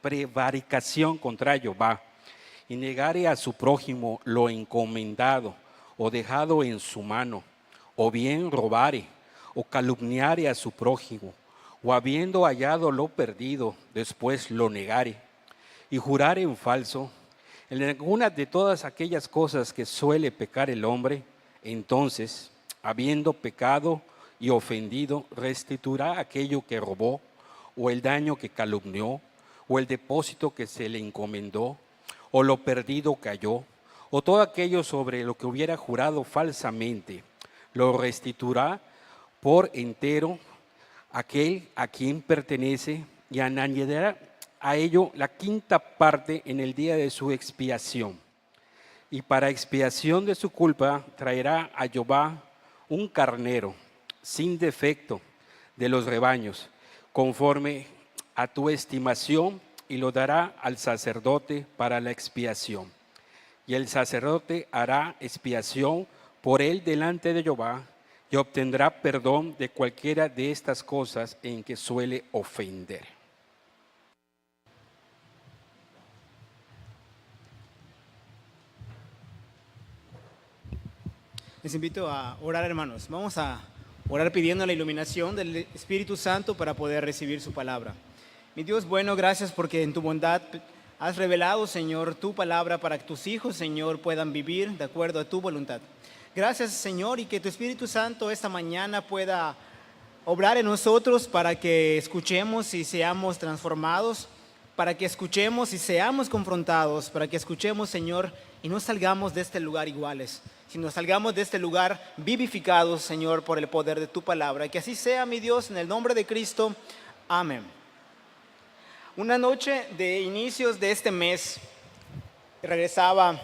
prevaricación contra Jehová, y negare a su prójimo lo encomendado o dejado en su mano, o bien robare o calumniare a su prójimo, o habiendo hallado lo perdido, después lo negare, y jurare en falso, en alguna de todas aquellas cosas que suele pecar el hombre, entonces, habiendo pecado y ofendido, restituirá aquello que robó, o el daño que calumnió, o el depósito que se le encomendó, o lo perdido que halló, o todo aquello sobre lo que hubiera jurado falsamente, lo restituirá por entero aquel a quien pertenece, y añadirá a ello la quinta parte en el día de su expiación. Y para expiación de su culpa traerá a Jehová un carnero sin defecto de los rebaños, conforme a tu estimación, y lo dará al sacerdote para la expiación. Y el sacerdote hará expiación por él delante de Jehová, y obtendrá perdón de cualquiera de estas cosas en que suele ofender. Les invito a orar, hermanos. Vamos a orar pidiendo la iluminación del Espíritu Santo para poder recibir su palabra. Mi Dios bueno, gracias porque en tu bondad has revelado, Señor, tu palabra para que tus hijos, Señor, puedan vivir de acuerdo a tu voluntad. Gracias, Señor, y que tu Espíritu Santo esta mañana pueda obrar en nosotros para que escuchemos y seamos transformados, para que escuchemos y seamos confrontados, para que escuchemos, Señor, y no salgamos de este lugar iguales, sino salgamos de este lugar vivificados, Señor, por el poder de tu palabra. Que así sea, mi Dios, en el nombre de Cristo. Amén. Una noche de inicios de este mes, regresaba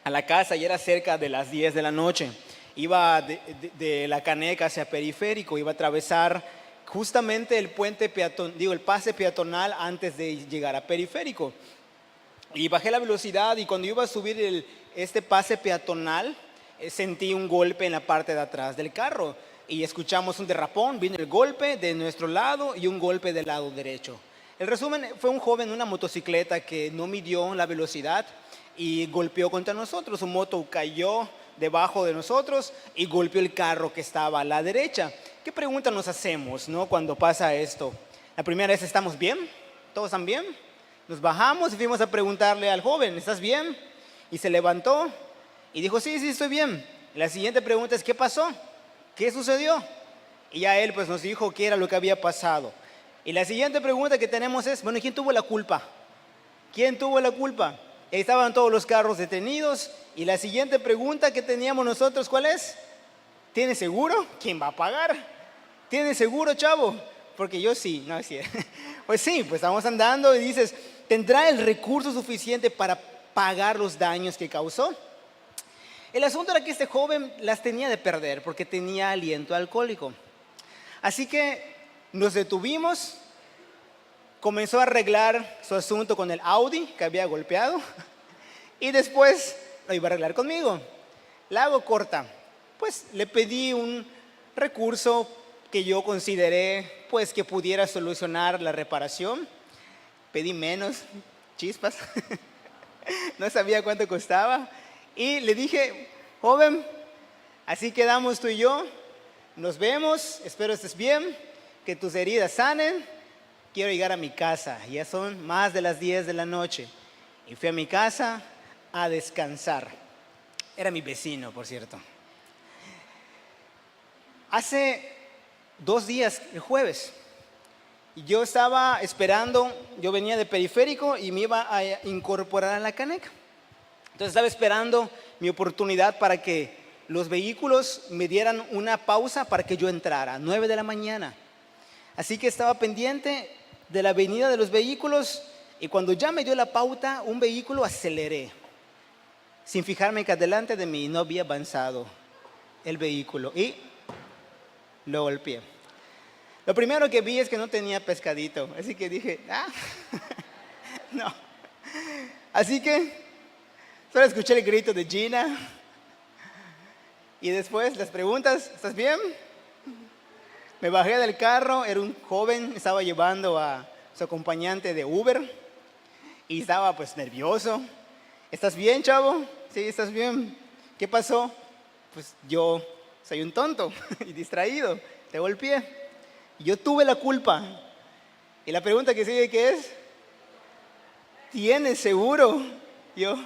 a la casa y era cerca de las 10 de la noche. Iba de La Caneca hacia Periférico, iba a atravesar justamente el el pase peatonal antes de llegar a Periférico. Y bajé la velocidad, y cuando iba a subir este pase peatonal, sentí un golpe en la parte de atrás del carro y escuchamos un derrapón. Vino el golpe de nuestro lado y un golpe del lado derecho. El resumen fue un joven en una motocicleta que no midió la velocidad y golpeó contra nosotros. Su moto cayó debajo de nosotros y golpeó el carro que estaba a la derecha. ¿Qué pregunta nos hacemos, no, cuando pasa esto? La primera es, ¿estamos bien? ¿Todos están bien? Nos bajamos y fuimos a preguntarle al joven, ¿estás bien? Y se levantó y dijo, sí, estoy bien. La siguiente pregunta es, ¿qué pasó? ¿Qué sucedió? Y ya él pues nos dijo qué era lo que había pasado. Y la siguiente pregunta que tenemos es, bueno, ¿quién tuvo la culpa? ¿Quién tuvo la culpa? Estaban todos los carros detenidos. Y la siguiente pregunta que teníamos nosotros, ¿cuál es? ¿Tiene seguro? ¿Quién va a pagar? ¿Tiene seguro, chavo? Porque yo sí, no es cierto. Pues sí, pues estamos andando y dices, ¿tendrá el recurso suficiente para pagar los daños que causó? El asunto era que este joven las tenía de perder porque tenía aliento alcohólico. Así que nos detuvimos, comenzó a arreglar su asunto con el Audi que había golpeado y después lo iba a arreglar conmigo. La hago corta, pues le pedí un recurso que yo consideré pues que pudiera solucionar la reparación. Pedí menos, chispas, no sabía cuánto costaba y le dije, joven, así quedamos tú y yo, nos vemos, espero estés bien, que tus heridas sanen, quiero llegar a mi casa. Ya son más de las 10 de la noche y fui a mi casa a descansar. Era mi vecino, por cierto. Hace 2 días, el jueves, yo estaba esperando, yo venía de Periférico y me iba a incorporar a La Caneca. Entonces estaba esperando mi oportunidad para que los vehículos me dieran una pausa para que yo entrara, 9 de la mañana. Así que estaba pendiente de la avenida de los vehículos y cuando ya me dio la pauta, un vehículo aceleré, sin fijarme que adelante de mí no había avanzado el vehículo y lo golpeé. Lo primero que vi es que no tenía pescadito, así que dije, no. Así que solo escuché el grito de Gina y después las preguntas, ¿estás bien? Me bajé del carro, era un joven, estaba llevando a su acompañante de Uber y estaba pues nervioso. ¿Estás bien, chavo? Sí, ¿estás bien? ¿Qué pasó? Pues yo soy un tonto y distraído, te golpeé. Y yo tuve la culpa. Y la pregunta que sigue, ¿qué es? ¿Tienes seguro? Yo,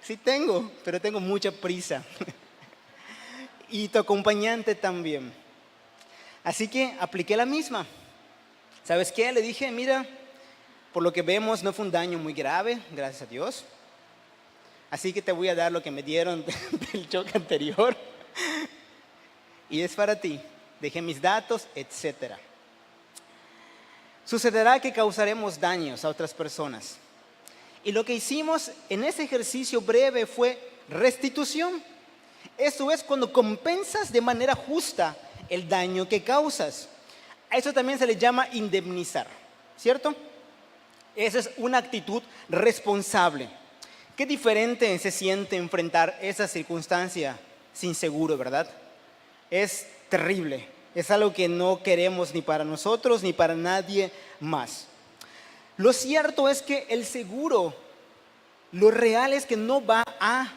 sí tengo, pero tengo mucha prisa. Y tu acompañante también. Así que apliqué la misma. ¿Sabes qué? Le dije, mira, por lo que vemos no fue un daño muy grave, gracias a Dios. Así que te voy a dar lo que me dieron del choque anterior. Y es para ti. Dejé mis datos, etc. Sucederá que causaremos daños a otras personas. Y lo que hicimos en ese ejercicio breve fue restitución. Esto es cuando compensas de manera justa el daño que causas. A eso también se le llama indemnizar, ¿cierto? Esa es una actitud responsable. Qué diferente se siente enfrentar esa circunstancia sin seguro, ¿verdad? Es terrible. Es algo que no queremos ni para nosotros ni para nadie más. Lo cierto es que el seguro, lo real es que no va a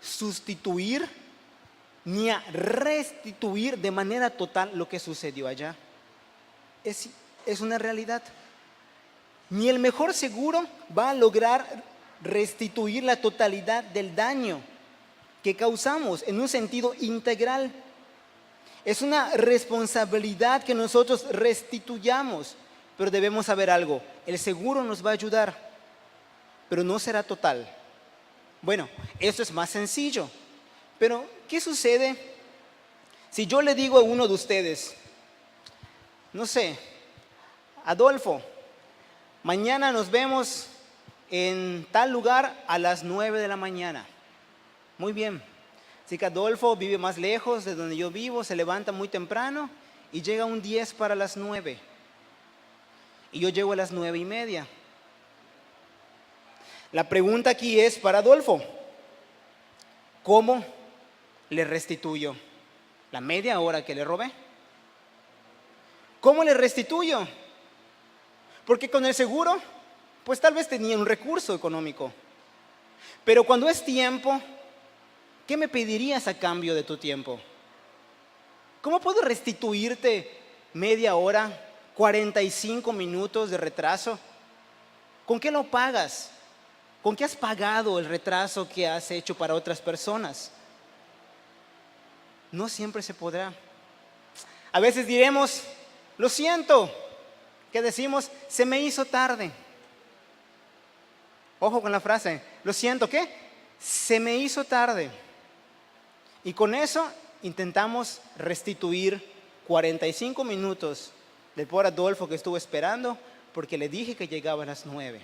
sustituir ni a restituir de manera total lo que sucedió allá. Es una realidad. Ni el mejor seguro va a lograr restituir la totalidad del daño que causamos en un sentido integral. Es una responsabilidad que nosotros restituyamos, pero debemos saber algo. El seguro nos va a ayudar, pero no será total. Bueno, esto es más sencillo, pero ¿qué sucede si yo le digo a uno de ustedes, no sé, Adolfo, mañana nos vemos en tal lugar a las 9 de la mañana? Muy bien. Así que Adolfo vive más lejos de donde yo vivo, se levanta muy temprano y llega un 10 para las 9. Y yo llego a las 9:30. La pregunta aquí es para Adolfo: ¿cómo le restituyo la media hora que le robé? ¿Cómo le restituyo? Porque con el seguro, pues tal vez tenía un recurso económico. Pero cuando es tiempo, ¿qué me pedirías a cambio de tu tiempo? ¿Cómo puedo restituirte media hora, 45 minutos de retraso? ¿Con qué lo pagas? ¿Con qué has pagado el retraso que has hecho para otras personas? No siempre se podrá. A veces diremos, lo siento. ¿Qué decimos? Se me hizo tarde. Ojo con la frase, lo siento, ¿qué? Se me hizo tarde. Y con eso intentamos restituir 45 minutos del pobre Adolfo que estuvo esperando porque le dije que llegaba a las 9.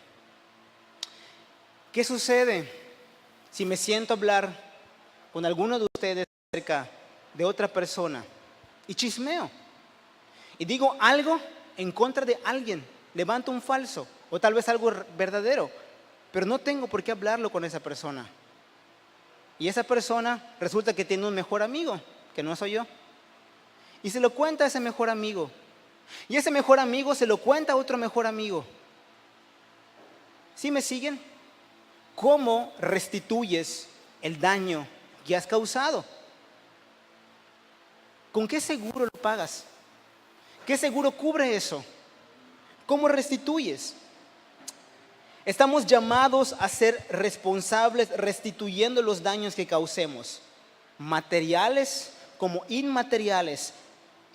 ¿Qué sucede si me siento a hablar con alguno de ustedes acerca de otra persona y chismeo? Y digo algo en contra de alguien, levanto un falso o tal vez algo verdadero, pero no tengo por qué hablarlo con esa persona. Y esa persona resulta que tiene un mejor amigo, que no soy yo. Y se lo cuenta a ese mejor amigo. Y ese mejor amigo se lo cuenta a otro mejor amigo. ¿Sí me siguen? ¿Cómo restituyes el daño que has causado? ¿Con qué seguro lo pagas? ¿Qué seguro cubre eso? ¿Cómo restituyes? Estamos llamados a ser responsables restituyendo los daños que causemos, materiales como inmateriales,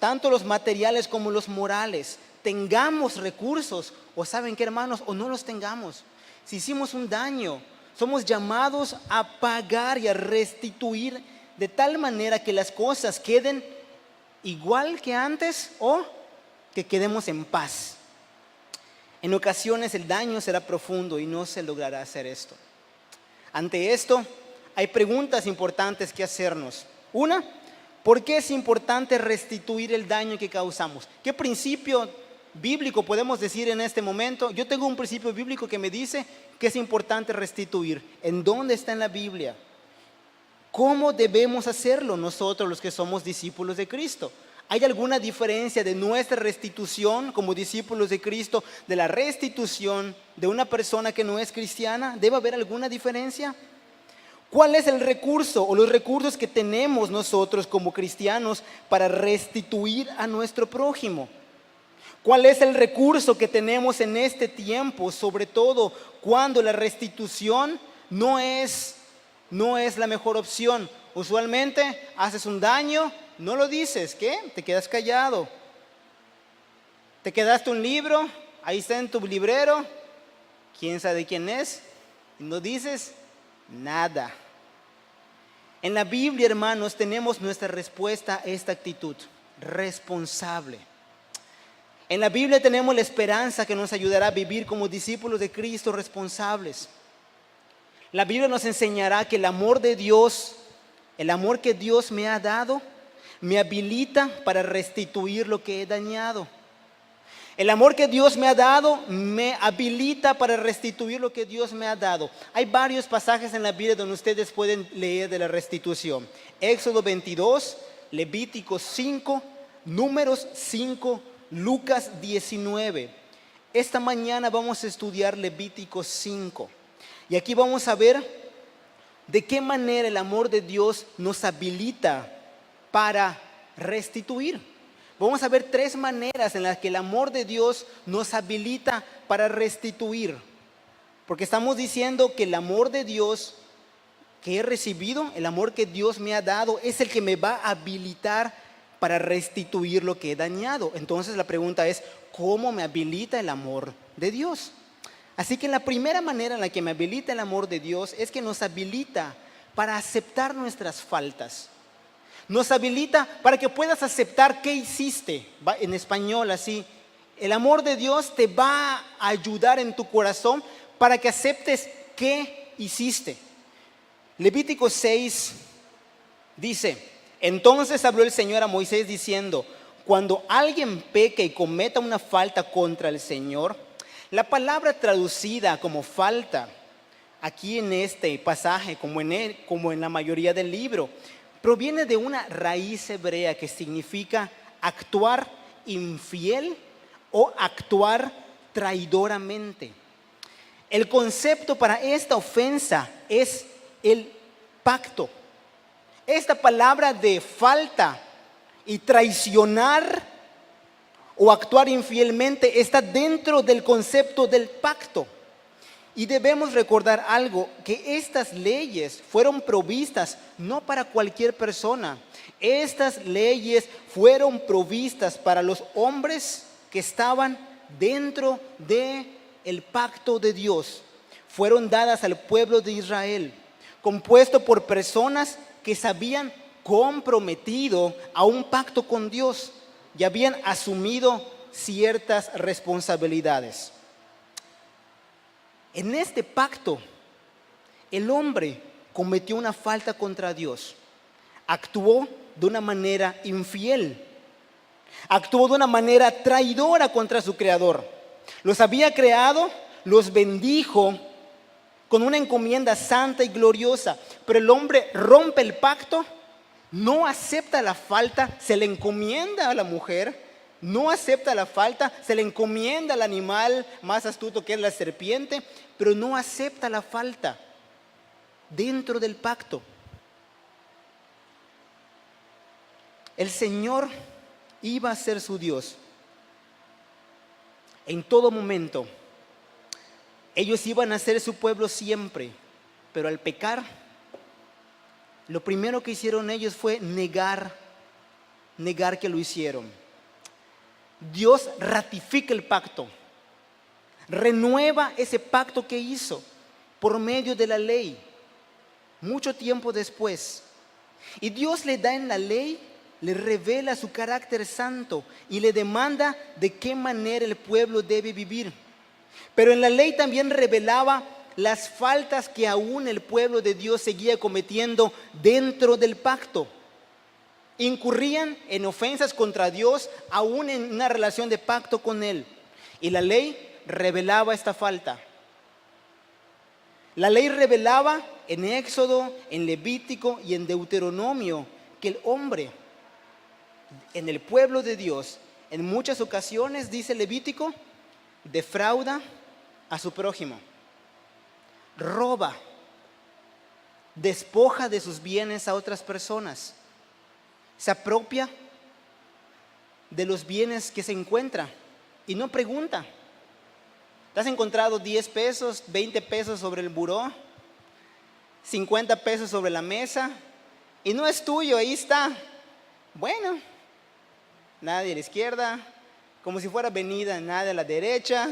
tanto los materiales como los morales. Tengamos recursos, o saben qué, hermanos, o no los tengamos. Si hicimos un daño, somos llamados a pagar y a restituir de tal manera que las cosas queden igual que antes o que quedemos en paz. En ocasiones el daño será profundo y no se logrará hacer esto. Ante esto, hay preguntas importantes que hacernos. Una, ¿por qué es importante restituir el daño que causamos? ¿Qué principio bíblico podemos decir en este momento? Yo tengo un principio bíblico que me dice que es importante restituir. ¿En dónde está en la Biblia? ¿Cómo debemos hacerlo nosotros los que somos discípulos de Cristo? ¿Hay alguna diferencia de nuestra restitución como discípulos de Cristo de la restitución de una persona que no es cristiana? ¿Debe haber alguna diferencia? ¿Cuál es el recurso o los recursos que tenemos nosotros como cristianos para restituir a nuestro prójimo? ¿Cuál es el recurso que tenemos en este tiempo, sobre todo cuando la restitución no es la mejor opción? Usualmente haces un daño, no lo dices, ¿qué? Te quedas callado. Te quedaste un libro, ahí está en tu librero, quién sabe quién es, y no dices nada. En la Biblia, hermanos, tenemos nuestra respuesta a esta actitud, responsable. En la Biblia tenemos la esperanza que nos ayudará a vivir como discípulos de Cristo responsables. La Biblia nos enseñará que el amor de Dios, el amor que Dios me ha dado, me habilita para restituir lo que he dañado. El amor que Dios me ha dado me habilita para restituir lo que Dios me ha dado. Hay varios pasajes en la Biblia donde ustedes pueden leer de la restitución. Éxodo 22, Levítico 5, Números 5, Lucas 19. Esta mañana vamos a estudiar Levítico 5. Y aquí vamos a ver de qué manera el amor de Dios nos habilita para restituir. Vamos a ver 3 maneras en las que el amor de Dios nos habilita para restituir. Porque estamos diciendo que el amor de Dios que he recibido, el amor que Dios me ha dado, es el que me va a habilitar para restituir lo que he dañado. Entonces la pregunta es, ¿cómo me habilita el amor de Dios? Así que la primera manera en la que me habilita el amor de Dios es que nos habilita para aceptar nuestras faltas. Nos habilita para que puedas aceptar qué hiciste. En español así, el amor de Dios te va a ayudar en tu corazón para que aceptes qué hiciste. Levítico 6 dice: entonces habló el Señor a Moisés diciendo, cuando alguien peque y cometa una falta contra el Señor, la palabra traducida como falta aquí en este pasaje, como en la mayoría del libro, proviene de una raíz hebrea que significa actuar infiel o actuar traidoramente. El concepto para esta ofensa es el pacto. Esta palabra de falta y traicionar o actuar infielmente está dentro del concepto del pacto. Y debemos recordar algo, que estas leyes fueron provistas no para cualquier persona. Estas leyes fueron provistas para los hombres que estaban dentro del pacto de Dios. Fueron dadas al pueblo de Israel, compuesto por personas que se habían comprometido a un pacto con Dios y habían asumido ciertas responsabilidades. En este pacto, el hombre cometió una falta contra Dios, actuó de una manera infiel, actuó de una manera traidora contra su Creador. Los había creado, los bendijo con una encomienda santa y gloriosa, pero el hombre rompe el pacto, no acepta la falta, se le encomienda a la mujer, no acepta la falta, se le encomienda al animal más astuto que es la serpiente, pero no acepta la falta dentro del pacto. El Señor iba a ser su Dios en todo momento. Ellos iban a ser su pueblo siempre, pero al pecar, lo primero que hicieron ellos fue negar que lo hicieron. Dios ratifica el pacto, renueva ese pacto que hizo por medio de la ley, mucho tiempo después. Y Dios le da en la ley, le revela su carácter santo y le demanda de qué manera el pueblo debe vivir. Pero en la ley también revelaba las faltas que aún el pueblo de Dios seguía cometiendo dentro del pacto. Incurrían en ofensas contra Dios aún en una relación de pacto con Él. Y la ley revelaba esta falta. La ley revelaba en Éxodo, en Levítico y en Deuteronomio que el hombre en el pueblo de Dios, en muchas ocasiones, dice Levítico, defrauda a su prójimo, roba, despoja de sus bienes a otras personas, se apropia de los bienes que se encuentra y no pregunta. ¿Te has encontrado 10 pesos, 20 pesos sobre el buró, 50 pesos sobre la mesa y no es tuyo? Ahí está. Bueno, nadie a la izquierda, como si fuera avenida, nadie a la derecha,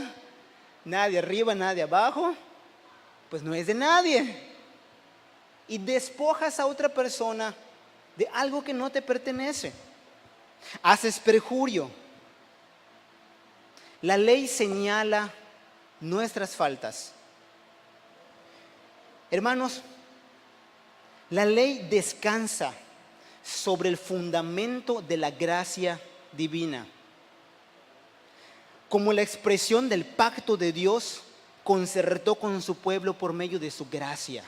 nadie arriba, nadie abajo, pues no es de nadie. Y despojas a otra persona de algo que no te pertenece. Haces perjurio. La ley señala nuestras faltas. Hermanos, la ley descansa sobre el fundamento de la gracia divina, como la expresión del pacto de Dios concertó con su pueblo por medio de su gracia.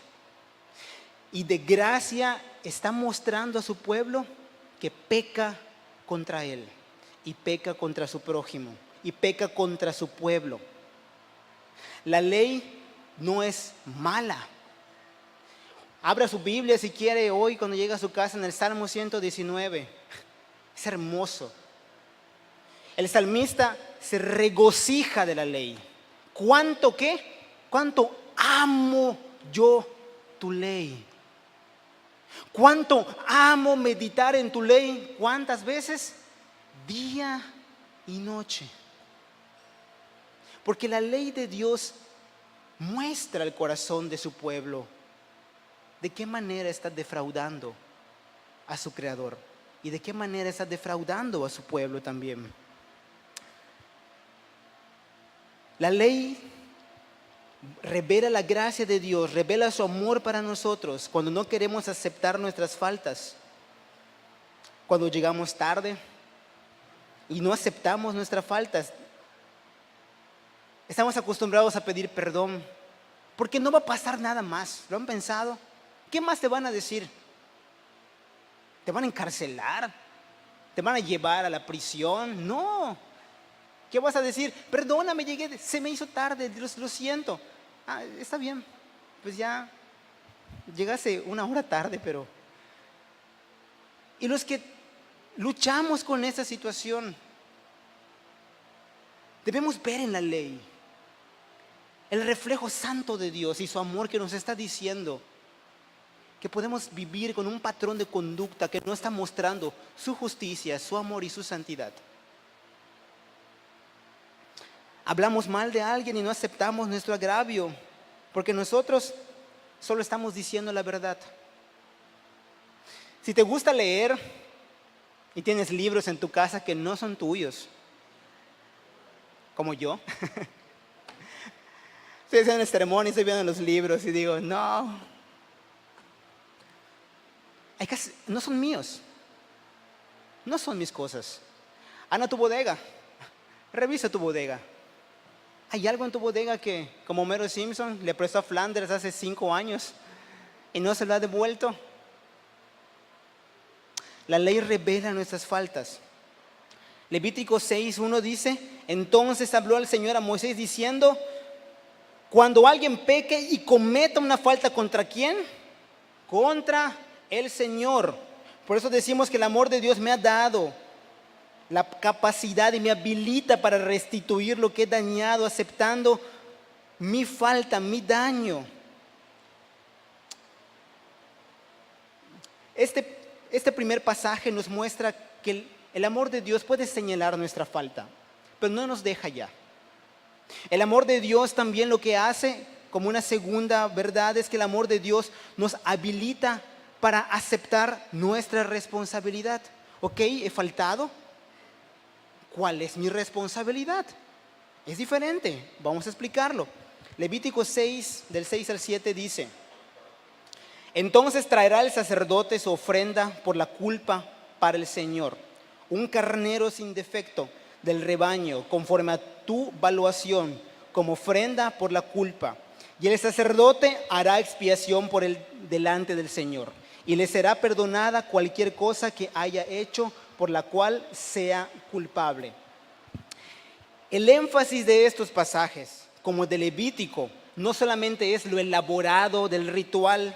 Y de gracia está mostrando a su pueblo que peca contra él, y peca contra su prójimo, y peca contra su pueblo. La ley no es mala. Abra su Biblia si quiere hoy cuando llegue a su casa en el Salmo 119. Es hermoso. El salmista se regocija de la ley. ¿Cuánto qué? ¿Cuánto amo yo tu ley? ¿Cuánto amo meditar en tu ley? ¿Cuántas veces? Día y noche. Porque la ley de Dios muestra el corazón de su pueblo. ¿De qué manera está defraudando a su Creador? ¿Y de qué manera está defraudando a su pueblo también? La ley revela la gracia de Dios, revela su amor para nosotros cuando no queremos aceptar nuestras faltas, cuando llegamos tarde y no aceptamos nuestras faltas. Estamos acostumbrados a pedir perdón porque no va a pasar nada más. ¿Lo han pensado? ¿Qué más te van a decir? ¿Te van a encarcelar? ¿Te van a llevar a la prisión? No. ¿Qué vas a decir? Perdóname, llegué, se me hizo tarde, lo siento. Está bien, pues ya llegaste una hora tarde, pero... Y los que luchamos con esa situación, debemos ver en la ley el reflejo santo de Dios y su amor que nos está diciendo que podemos vivir con un patrón de conducta que no está mostrando su justicia, su amor y su santidad. Hablamos mal de alguien y no aceptamos nuestro agravio, porque nosotros solo estamos diciendo la verdad. Si te gusta leer y tienes libros en tu casa que no son tuyos, como yo, estoy haciendo el sermón y estoy viendo los libros y digo, no son míos, no son mis cosas. Anda a tu bodega, revisa tu bodega. ¿Hay algo en tu bodega que, como Homero Simpson, le prestó a Flanders hace 5 años y no se lo ha devuelto? La ley revela nuestras faltas. Levítico 6:1 dice: entonces habló el Señor a Moisés diciendo, cuando alguien peque y cometa una falta, ¿contra quién? Contra el Señor. Por eso decimos que el amor de Dios me ha dado la capacidad y me habilita para restituir lo que he dañado, aceptando mi falta, mi daño. Este primer pasaje nos muestra que el amor de Dios puede señalar nuestra falta, pero no nos deja ya. El amor de Dios también lo que hace, como una segunda verdad, es que el amor de Dios nos habilita para aceptar nuestra responsabilidad. Ok, he faltado. ¿Cuál es mi responsabilidad? Es diferente, vamos a explicarlo. Levítico 6, del 6 al 7 dice: entonces traerá el sacerdote su ofrenda por la culpa para el Señor, un carnero sin defecto del rebaño, conforme a tu valuación, como ofrenda por la culpa. Y el sacerdote hará expiación por él delante del Señor, y le será perdonada cualquier cosa que haya hecho por la cual sea culpable. El énfasis de estos pasajes, como de Levítico, no solamente es lo elaborado del ritual.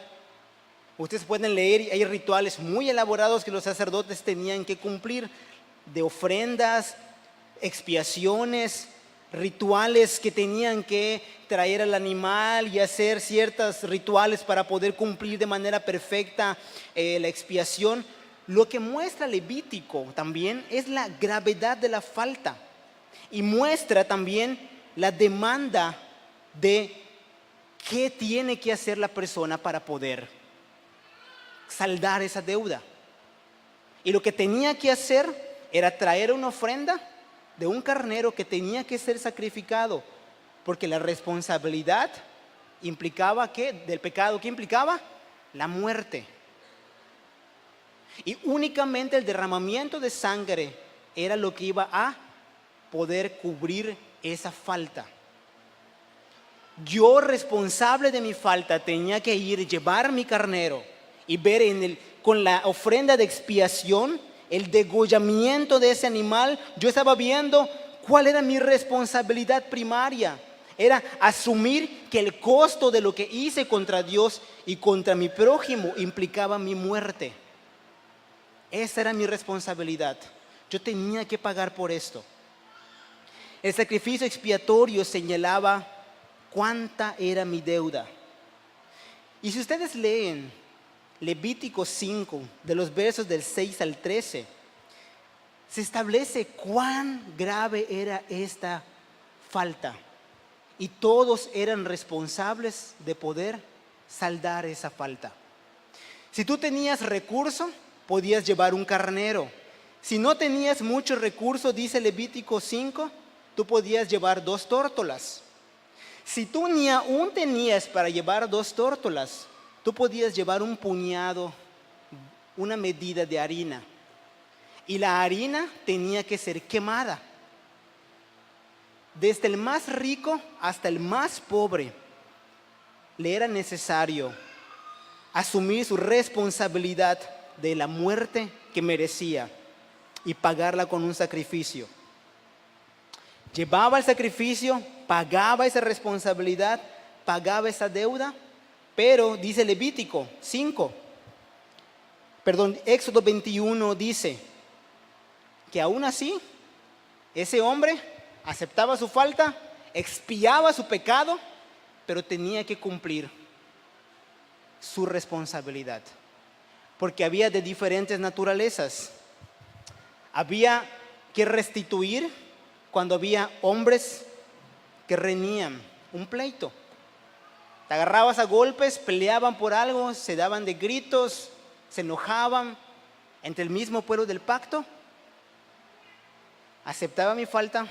Ustedes pueden leer, hay rituales muy elaborados que los sacerdotes tenían que cumplir, de ofrendas, expiaciones, rituales que tenían que traer al animal y hacer ciertos rituales para poder cumplir de manera perfecta la expiación. Lo que muestra Levítico también es la gravedad de la falta y muestra también la demanda de qué tiene que hacer la persona para poder saldar esa deuda. Y lo que tenía que hacer era traer una ofrenda de un carnero que tenía que ser sacrificado, porque la responsabilidad implicaba que del pecado, ¿qué implicaba? La muerte. Y únicamente el derramamiento de sangre era lo que iba a poder cubrir esa falta. Yo, responsable de mi falta, tenía que ir, llevar mi carnero y ver con la ofrenda de expiación el degollamiento de ese animal. Yo estaba viendo cuál era mi responsabilidad primaria. Era asumir que el costo de lo que hice contra Dios y contra mi prójimo implicaba mi muerte. Esa era mi responsabilidad. Yo tenía que pagar por esto. El sacrificio expiatorio señalaba cuánta era mi deuda. Y si ustedes leen Levítico 5, de los versos del 6 al 13, se establece cuán grave era esta falta. Y todos eran responsables de poder saldar esa falta. Si tú tenías recurso, podías llevar un carnero. Si no tenías mucho recurso, dice Levítico 5, tú podías llevar 2 tórtolas. Si tú ni aún tenías para llevar 2 tórtolas, tú podías llevar un puñado, una medida de harina. Y la harina tenía que ser quemada. Desde el más rico hasta el más pobre, le era necesario asumir su responsabilidad de la muerte que merecía y pagarla con un sacrificio. Llevaba el sacrificio, pagaba esa responsabilidad, pagaba esa deuda, pero dice Levítico 5, Éxodo 21 dice que aún así ese hombre aceptaba su falta, expiaba su pecado, pero tenía que cumplir su responsabilidad, porque había de diferentes naturalezas. Había que restituir cuando había hombres que reñían un pleito. Te agarrabas a golpes, peleaban por algo, se daban de gritos, se enojaban entre el mismo pueblo del pacto. Aceptaba mi falta,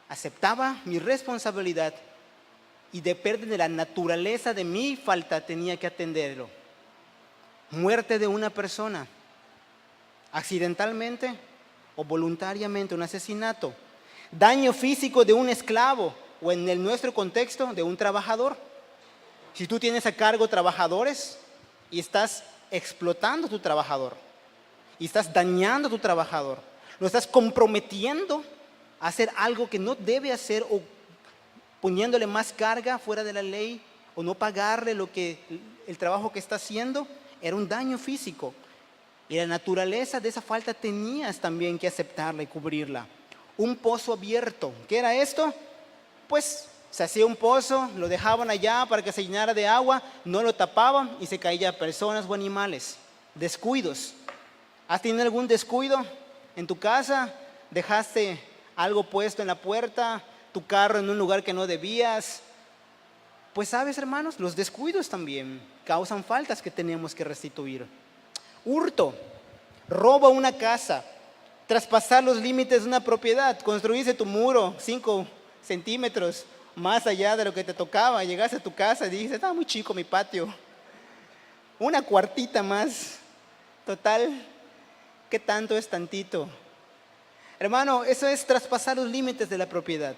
aceptaba mi responsabilidad y depende de la naturaleza de mi falta tenía que atenderlo. Muerte de una persona, accidentalmente o voluntariamente, un asesinato. Daño físico de un esclavo o en nuestro contexto de un trabajador. Si tú tienes a cargo trabajadores y estás explotando a tu trabajador y estás dañando a tu trabajador, lo estás comprometiendo a hacer algo que no debe hacer o poniéndole más carga fuera de la ley o no pagarle el trabajo que está haciendo, era un daño físico. Y la naturaleza de esa falta tenías también que aceptarla y cubrirla. Un pozo abierto. ¿Qué era esto? Pues se hacía un pozo, lo dejaban allá para que se llenara de agua, no lo tapaban y se caían personas o animales. Descuidos. ¿Has tenido algún descuido en tu casa? ¿Dejaste algo puesto en la puerta? ¿Tu carro en un lugar que no debías? Pues sabes, hermanos, los descuidos también causan faltas que tenemos que restituir. Hurto, robo a una casa, traspasar los límites de una propiedad, construirse tu muro 5 centímetros más allá de lo que te tocaba. Llegaste a tu casa y dices, está muy chico mi patio, una cuartita más, total, ¿qué tanto es tantito? Hermano, eso es traspasar los límites de la propiedad.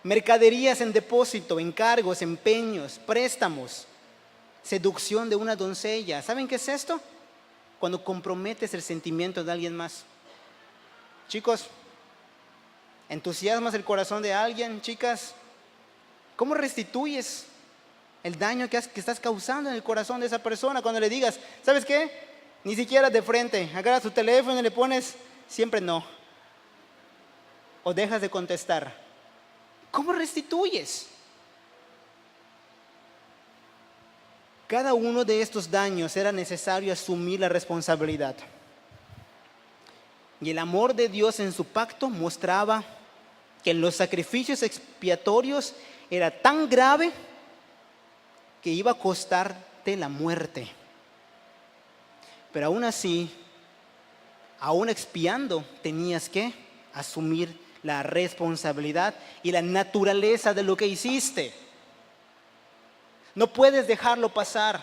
Mercaderías en depósito, encargos, empeños, préstamos, seducción de una doncella. ¿Saben qué es esto? cuando comprometes el sentimiento de alguien más. Chicos, entusiasmas el corazón de alguien, chicas. ¿Cómo restituyes el daño que estás causando en el corazón de esa persona cuando le digas, ¿sabes qué? Ni siquiera de frente, agarras tu teléfono y le pones siempre no. O dejas de contestar. ¿Cómo restituyes? Cada uno de estos daños era necesario asumir la responsabilidad. Y el amor de Dios en su pacto mostraba que los sacrificios expiatorios era tan grave que iba a costarte la muerte. Pero aún así, aún expiando, tenías que asumir la responsabilidad y la naturaleza de lo que hiciste. No puedes dejarlo pasar.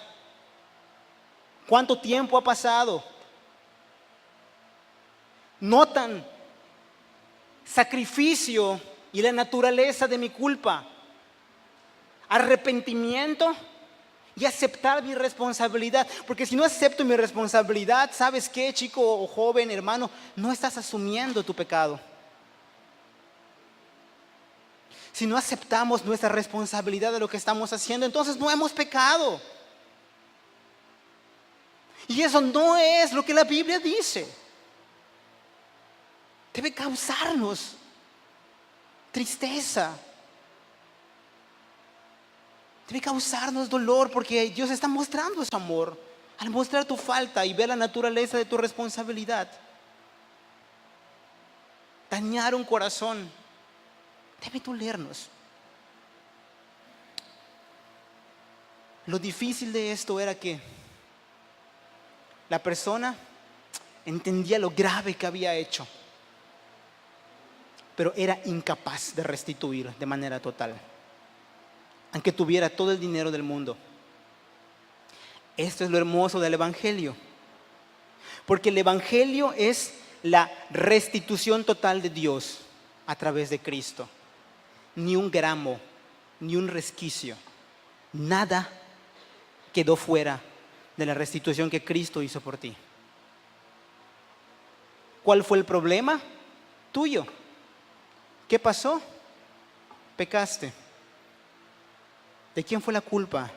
¿Cuánto tiempo ha pasado? Notan sacrificio y la naturaleza de mi culpa, arrepentimiento y aceptar mi responsabilidad. Porque si no acepto mi responsabilidad, ¿sabes qué, chico o joven, hermano? No estás asumiendo tu pecado. Si no aceptamos nuestra responsabilidad de lo que estamos haciendo, entonces no hemos pecado. Y eso no es lo que la Biblia dice. Debe causarnos tristeza. Debe causarnos dolor porque Dios está mostrando su amor al mostrar tu falta y ver la naturaleza de tu responsabilidad. Dañar un corazón debe dolernos. Lo difícil de esto era que la persona entendía lo grave que había hecho, pero era incapaz de restituir de manera total, aunque tuviera todo el dinero del mundo. Esto es lo hermoso del Evangelio, porque el Evangelio es la restitución total de Dios a través de Cristo. Ni un gramo, ni un resquicio, nada quedó fuera de la restitución que Cristo hizo por ti. ¿Cuál fue el problema? Tuyo. ¿Qué pasó? Pecaste. ¿De quién fue la culpa?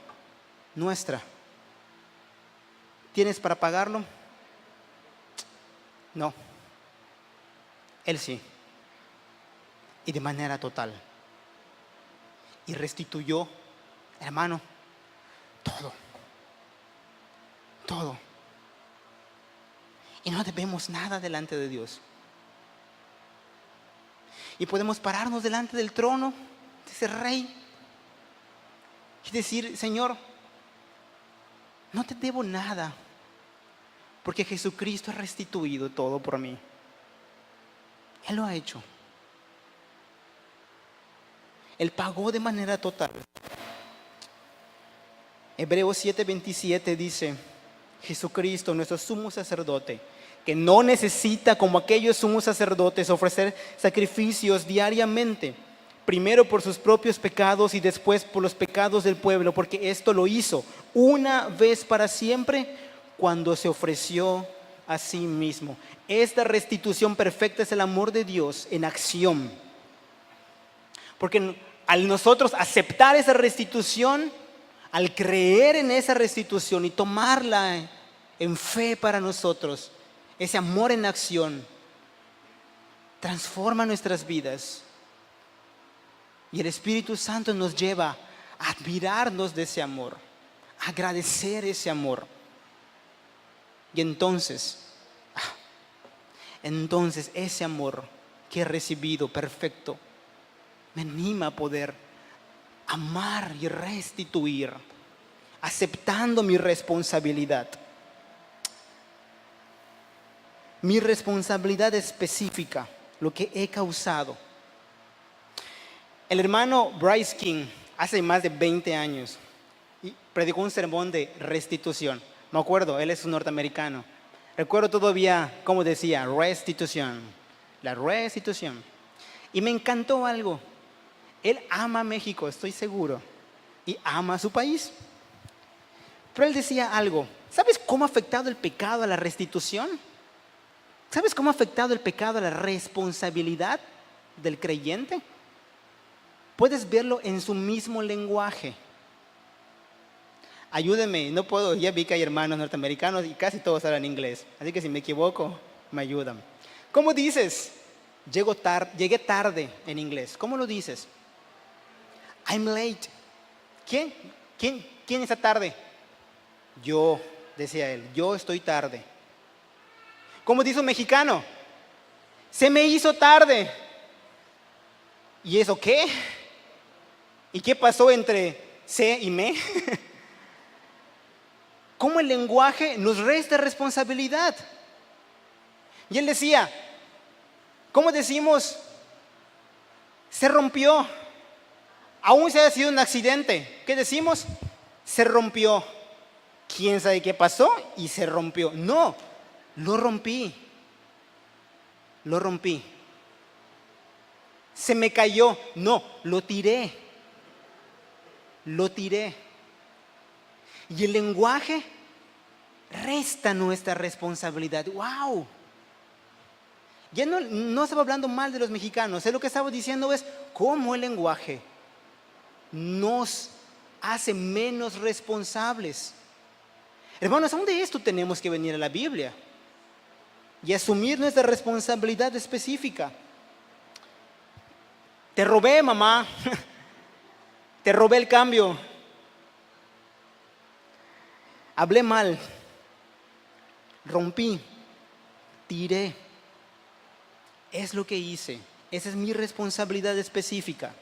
Nuestra. ¿Tienes para pagarlo? No. Él sí. Y de manera total. Y restituyó, hermano, todo. Todo. Y no debemos nada delante de Dios. Y podemos pararnos delante del trono de ese rey y decir, Señor, no te debo nada, porque Jesucristo ha restituido todo por mí. Él lo ha hecho. Él pagó de manera total. Hebreos 7:27 dice, Jesucristo, nuestro sumo sacerdote, que no necesita, como aquellos sumos sacerdotes, ofrecer sacrificios diariamente, primero por sus propios pecados y después por los pecados del pueblo, porque esto lo hizo una vez para siempre cuando se ofreció a sí mismo. Esta restitución perfecta es el amor de Dios en acción. Porque al nosotros aceptar esa restitución, al creer en esa restitución y tomarla en fe para nosotros, ese amor en acción transforma nuestras vidas. Y el Espíritu Santo nos lleva a admirarnos de ese amor, a agradecer ese amor. Y entonces ese amor que he recibido perfecto me anima a poder amar y restituir, aceptando mi responsabilidad. Mi responsabilidad específica, lo que he causado. El hermano Bryce King, hace más de 20 años, predicó un sermón de restitución. Me acuerdo, él es un norteamericano. Recuerdo todavía cómo decía, restitución, la restitución. Y me encantó algo. Él ama a México, estoy seguro, y ama a su país. Pero él decía algo, ¿Sabes cómo ha afectado el pecado a la restitución? ¿Sabes cómo ha afectado el pecado a la responsabilidad del creyente? Puedes verlo en su mismo lenguaje. Ayúdenme, no puedo, ya vi que hay hermanos norteamericanos y casi todos hablan inglés. Así que si me equivoco, me ayudan. ¿Cómo dices? Llegué tarde en inglés. ¿Cómo lo dices? I'm late. ¿Quién está tarde? Yo, decía él, yo estoy tarde. ¿Cómo dice un mexicano? Se me hizo tarde. ¿Y eso qué? ¿Y qué pasó entre se y me? ¿Cómo el lenguaje nos resta responsabilidad? Y él decía, ¿cómo decimos? Se rompió. Aún si haya sido un accidente, ¿qué decimos? Se rompió. ¿Quién sabe qué pasó? Y se rompió. No, lo rompí. Lo rompí. Se me cayó. No, lo tiré. Lo tiré. Y el lenguaje resta nuestra responsabilidad. ¡Wow! Ya no estaba hablando mal de los mexicanos. Lo que estaba diciendo es cómo el lenguaje nos hace menos responsables. Hermanos, aún de esto tenemos que venir a la Biblia y asumir nuestra responsabilidad específica. Te robé, mamá. Te robé el cambio. Hablé mal. Rompí. Tiré. Es lo que hice. Esa es mi responsabilidad específica.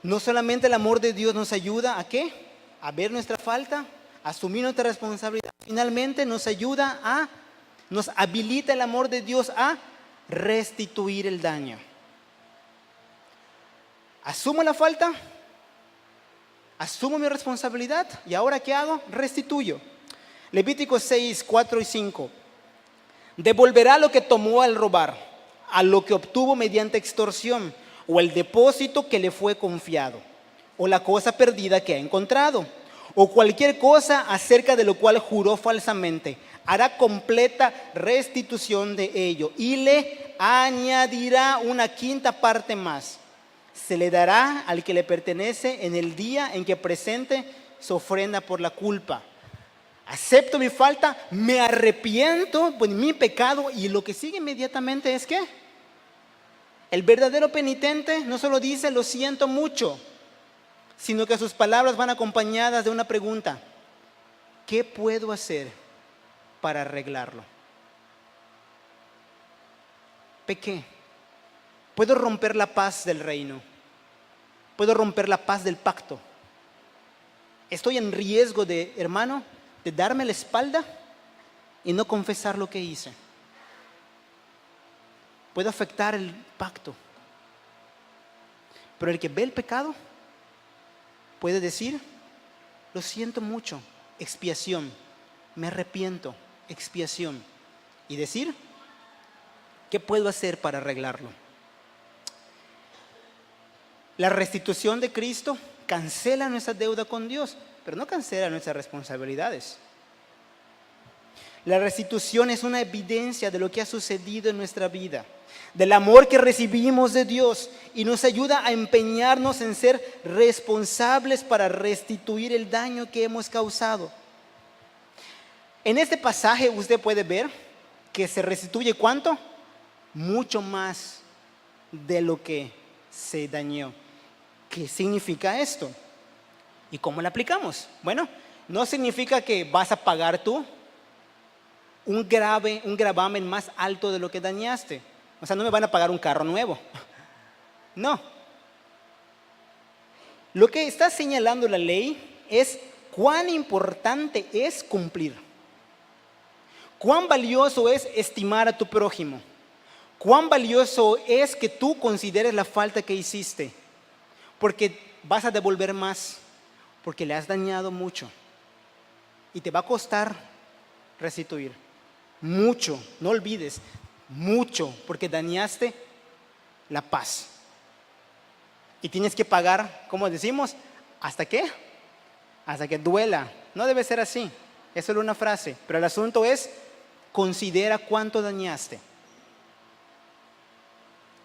No solamente el amor de Dios nos ayuda a ¿qué? A ver nuestra falta, a asumir nuestra responsabilidad. Finalmente nos habilita el amor de Dios a restituir el daño. Asumo la falta, asumo mi responsabilidad y ahora ¿qué hago? Restituyo. Levítico 6, 4 y 5. Devolverá lo que tomó al robar, a lo que obtuvo mediante extorsión, o el depósito que le fue confiado, o la cosa perdida que ha encontrado, o cualquier cosa acerca de lo cual juró falsamente. Hará completa restitución de ello y le añadirá una quinta parte más. Se le dará al que le pertenece en el día en que presente su ofrenda por la culpa. Acepto mi falta, me arrepiento por mi pecado y lo que sigue inmediatamente es ¿qué? El verdadero penitente no solo dice lo siento mucho, sino que sus palabras van acompañadas de una pregunta: ¿qué puedo hacer para arreglarlo? Pequé. Puedo romper la paz del reino. Puedo romper la paz del pacto. Estoy en riesgo de, hermano, de darme la espalda y no confesar lo que hice. Puedo afectar el pacto. Pero el que ve el pecado puede decir: lo siento mucho, expiación, me arrepiento, expiación. Y decir: ¿qué puedo hacer para arreglarlo? La restitución de Cristo cancela nuestra deuda con Dios, pero no cancela nuestras responsabilidades. La restitución es una evidencia de lo que ha sucedido en nuestra vida, del amor que recibimos de Dios, y nos ayuda a empeñarnos en ser responsables para restituir el daño que hemos causado. En este pasaje usted puede ver que se restituye ¿cuánto? Mucho más de lo que se dañó. ¿Qué significa esto? ¿Y cómo lo aplicamos? Bueno, no significa que vas a pagar tú un gravamen más alto de lo que dañaste. O sea, no me van a pagar un carro nuevo. No. Lo que está señalando la ley es cuán importante es cumplir. Cuán valioso es estimar a tu prójimo. Cuán valioso es que tú consideres la falta que hiciste. Porque vas a devolver más. Porque le has dañado mucho. Y te va a costar restituir. Mucho, no olvides, mucho, porque dañaste la paz. Y tienes que pagar, ¿cómo decimos? ¿Hasta qué? Hasta que duela, No debe ser así. Es solo una frase. Pero el asunto es, considera cuánto dañaste.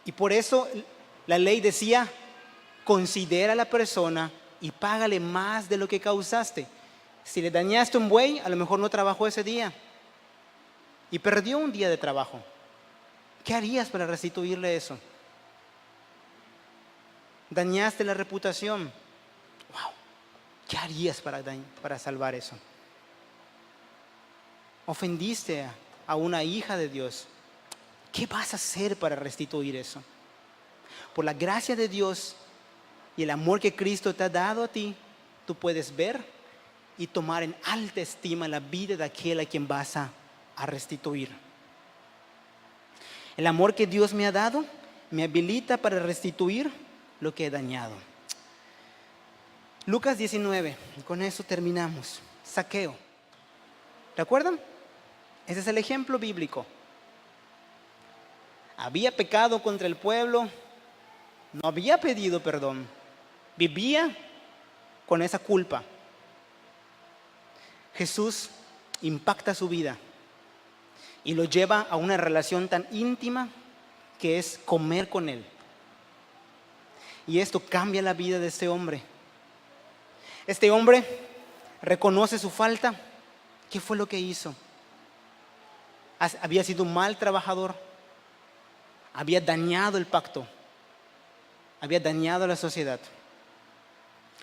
Y por eso la ley decía, considera a la persona y págale más de lo que causaste. Si le dañaste un buey, a lo mejor no trabajó ese día y perdió un día de trabajo. ¿Qué harías para restituirle eso? Dañaste la reputación. Wow. ¿Qué harías para salvar eso? Ofendiste a una hija de Dios. ¿Qué vas a hacer para restituir eso? Por la gracia de Dios y el amor que Cristo te ha dado a ti, tú puedes ver y tomar en alta estima la vida de aquel a quien vas a restituir. El amor que Dios me ha dado me habilita para restituir lo que he dañado. Lucas 19, y con eso terminamos. Zaqueo. ¿Recuerdan? Ese es el ejemplo bíblico. Había pecado contra el pueblo, no había pedido perdón, vivía con esa culpa. Jesús impacta su vida y lo lleva a una relación tan íntima que es comer con él. Y esto cambia la vida de este hombre. Este hombre reconoce su falta. ¿Qué fue lo que hizo? Había sido un mal trabajador. Había dañado el pacto. Había dañado la sociedad.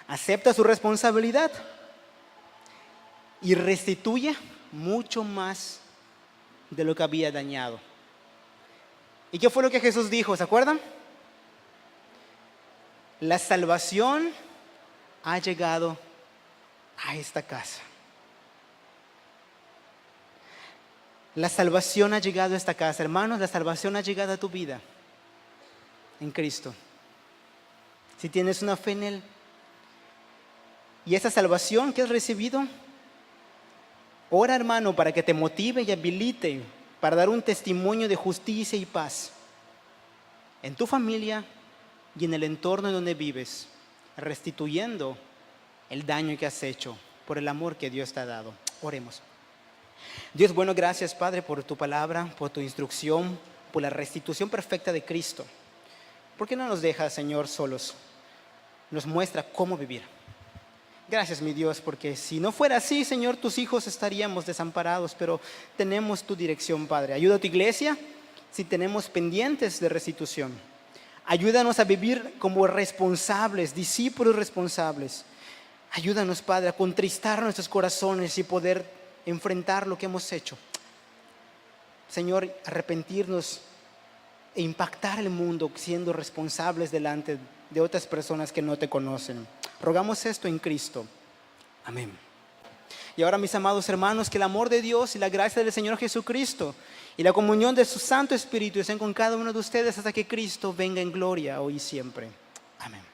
Acepta su responsabilidad y restituye mucho más de lo que había dañado. ¿Y qué fue lo que Jesús dijo? ¿Se acuerdan? La salvación ha llegado a esta casa. La salvación ha llegado a esta casa. Hermanos, la salvación ha llegado a tu vida en Cristo. Si tienes una fe en Él. Y esa salvación que has recibido, ora, hermano, para que te motive y habilite para dar un testimonio de justicia y paz en tu familia y en el entorno en donde vives, restituyendo el daño que has hecho por el amor que Dios te ha dado. Oremos. Dios bueno, gracias, Padre, por tu palabra, por tu instrucción, por la restitución perfecta de Cristo. ¿Por qué no nos dejas, Señor, solos? Nos muestra cómo vivir. Gracias, mi Dios, porque si no fuera así, Señor, tus hijos estaríamos desamparados, pero tenemos tu dirección, Padre. Ayuda a tu iglesia si tenemos pendientes de restitución. Ayúdanos a vivir como responsables, discípulos responsables. Ayúdanos, Padre, a contristar nuestros corazones y poder enfrentar lo que hemos hecho. Señor, arrepentirnos e impactar el mundo siendo responsables delante de otras personas que no te conocen. Rogamos esto en Cristo. Amén. Y ahora, mis amados hermanos, que el amor de Dios y la gracia del Señor Jesucristo y la comunión de su Santo Espíritu estén con cada uno de ustedes hasta que Cristo venga en gloria hoy y siempre. Amén.